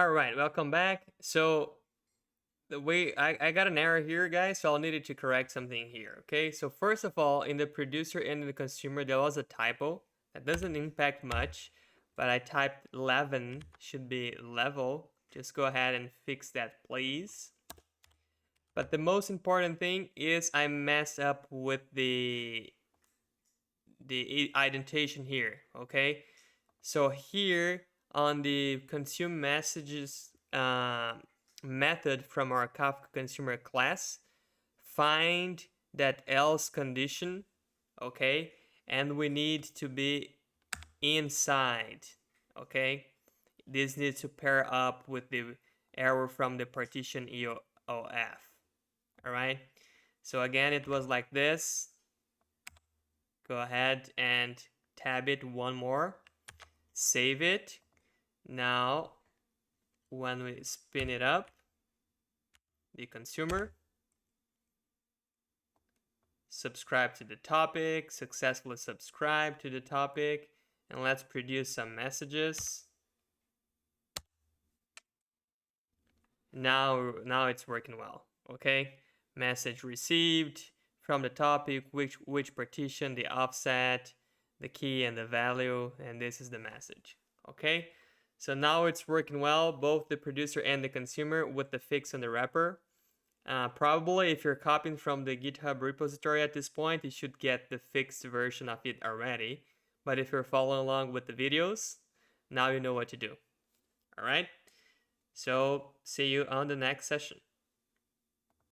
All right, welcome back. So the way I got an error here, guys, so I'll need to correct something here. Okay, so first of all, in the producer and in the consumer, there was a typo. That doesn't impact much, but I typed 11 should be level. Just go ahead and fix that, please. But the most important thing is I messed up with the indentation here. Okay, so here on the consume messages method from our Kafka consumer class, find that else condition, okay? And we need to be inside, okay? This needs to pair up with the error from the partition EOF, all right? So again, it was like this. Go ahead and tab it one more, save it. Now, when we spin it up, the consumer, subscribe to the topic, successfully subscribe to the topic, and let's produce some messages. Now it's working well. Okay, message received from the topic, which partition, the offset, the key, and the value, and this is the message. Okay, so now it's working well, both the producer and the consumer with the fix on the wrapper. Probably if you're copying from the GitHub repository at this point, you should get the fixed version of it already. But if you're following along with the videos, now you know what to do. All right? So see you on the next session.